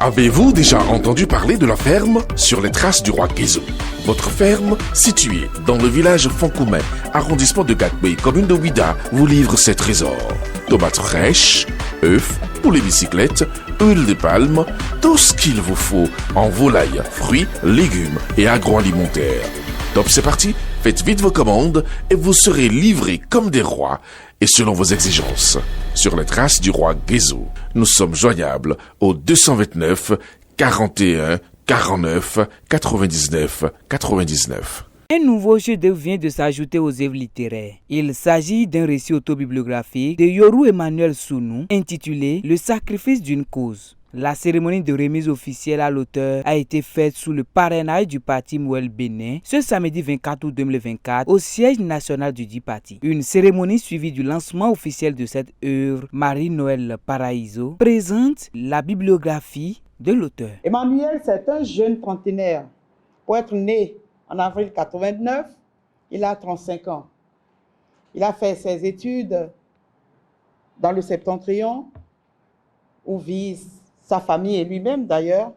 Avez-vous déjà entendu parler de la ferme sur les traces du roi Guézo? Votre ferme, située dans le village Fonkoumé, arrondissement de Gakbé, commune de Ouida, vous livre ses trésors. Tomates fraîches, œufs, poulet bicyclette, huile de palme, tout ce qu'il vous faut en volaille, fruits, légumes et agroalimentaire. Top, c'est parti, faites vite vos commandes et vous serez livrés comme des rois et selon vos exigences. Sur les traces du roi Guézo, nous sommes joignables au 229 41 49 99 99. Un nouveau chef-d'œuvre vient de s'ajouter aux œuvres littéraires. Il s'agit d'un récit autobiographique de Yorou Emmanuel Sounou intitulé « Le sacrifice d'une cause ». La cérémonie de remise officielle à l'auteur a été faite sous le parrainage du parti Mouel Bénin ce samedi 24 août 2024 au siège national du dit parti. Une cérémonie suivie du lancement officiel de cette œuvre, Marie-Noël Paraíso présente la bibliographie de l'auteur. Emmanuel, c'est un jeune trentenaire. Pour être né en avril 89, il a 35 ans. Il a fait ses études dans le Septentrion, où vit sa famille et lui-même d'ailleurs.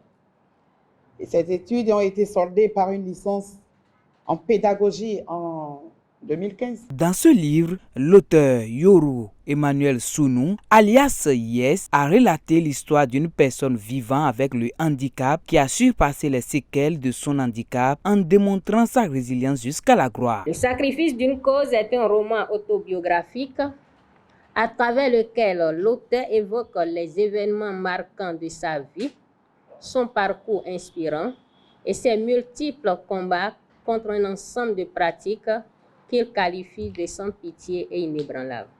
Et ses études ont été soldées par une licence en pédagogie en 2015. Dans ce livre, l'auteur Yorou Emmanuel Sounou, alias Yes, a relaté l'histoire d'une personne vivant avec le handicap qui a surpassé les séquelles de son handicap en démontrant sa résilience jusqu'à la gloire. Le sacrifice d'une cause est un roman autobiographique à travers lequel l'auteur évoque les événements marquants de sa vie, son parcours inspirant et ses multiples combats contre un ensemble de pratiques qu'il qualifie de sans pitié et inébranlables.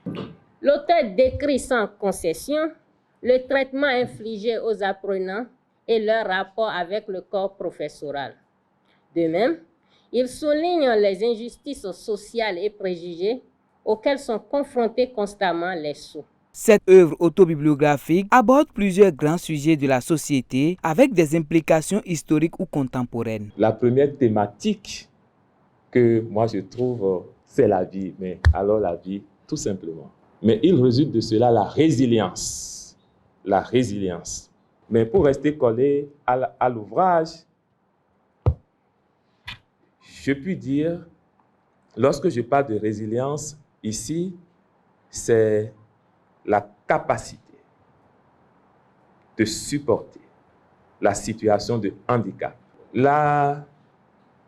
L'auteur décrit sans concession le traitement infligé aux apprenants et leur rapport avec le corps professoral. De même, il souligne les injustices sociales et préjugés auxquels sont confrontés constamment les sourds. Cette œuvre autobibliographique aborde plusieurs grands sujets de la société avec des implications historiques ou contemporaines. La première thématique que moi je trouve, c'est la vie, mais alors la vie tout simplement. Mais il résulte de cela la résilience. La résilience. Mais pour rester collé à l'ouvrage, je puis dire, lorsque je parle de résilience, ici, c'est la capacité de supporter la situation de handicap. La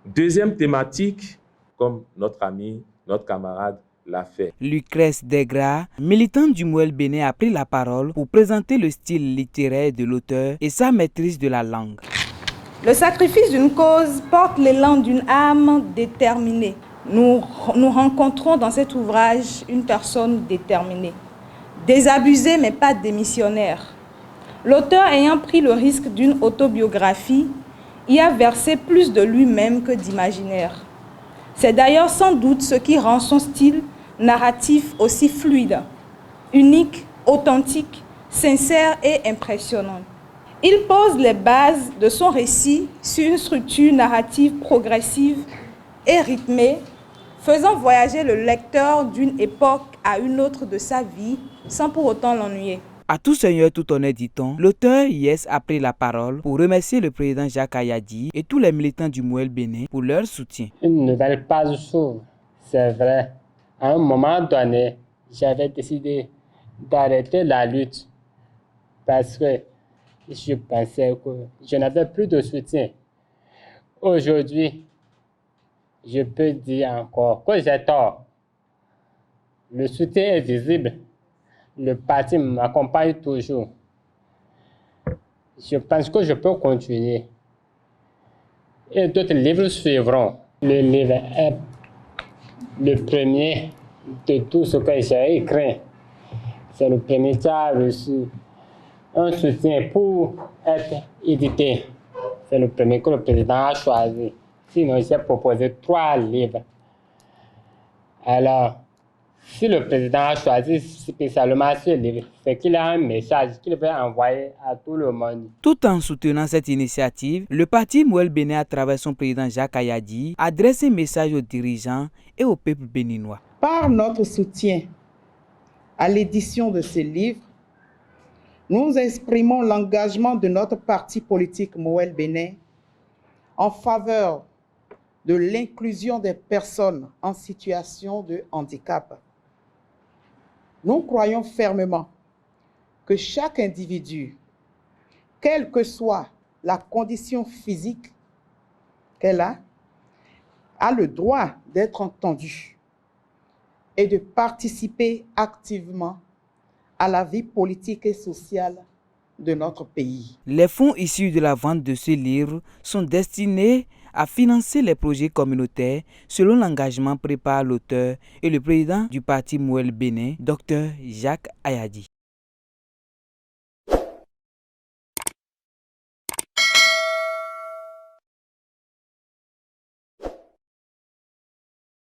deuxième thématique, comme notre ami, notre camarade l'a fait. Lucrèce Desgras, militante du Mouel Bénin, a pris la parole pour présenter le style littéraire de l'auteur et sa maîtrise de la langue. Le sacrifice d'une cause porte l'élan d'une âme déterminée. Nous rencontrons dans cet ouvrage une personne déterminée, désabusée mais pas démissionnaire. L'auteur, ayant pris le risque d'une autobiographie, y a versé plus de lui-même que d'imaginaire. C'est d'ailleurs sans doute ce qui rend son style narratif aussi fluide, unique, authentique, sincère et impressionnant. Il pose les bases de son récit sur une structure narrative progressive et rythmée, faisant voyager le lecteur d'une époque à une autre de sa vie sans pour autant l'ennuyer. À tout seigneur, tout honneur, dit-on, l'auteur Yes a pris la parole pour remercier le président Jacques Ayadi et tous les militants du Mouel Bénin pour leur soutien. Une nouvelle page s'ouvre, c'est vrai. À un moment donné, j'avais décidé d'arrêter la lutte parce que je pensais que je n'avais plus de soutien. Aujourd'hui, je peux dire encore que j'ai tort. Le soutien est visible. Le parti m'accompagne toujours. Je pense que je peux continuer. Et d'autres livres suivront. Le livre est le premier de tout ce que j'ai écrit. C'est le premier qui a reçu un soutien pour être édité. C'est le premier que le président a choisi. Sinon, j'ai proposé 3 livres. Alors, si le président a choisi spécialement ce livre, c'est qu'il a un message qu'il veut envoyer à tout le monde. Tout en soutenant cette initiative, le parti Mouel Bénin, à travers son président Jacques Ayadi, adresse un message aux dirigeants et au peuple béninois. Par notre soutien à l'édition de ce livre, nous exprimons l'engagement de notre parti politique Moël Bénin en faveur de l'inclusion des personnes en situation de handicap. Nous croyons fermement que chaque individu, quelle que soit la condition physique qu'elle a le droit d'être entendu et de participer activement à la vie politique et sociale de notre pays. Les fonds issus de la vente de ce livre sont destinés à financer les projets communautaires selon l'engagement pris par l'auteur et le président du parti Moël Bénin, Dr Jacques Ayadi.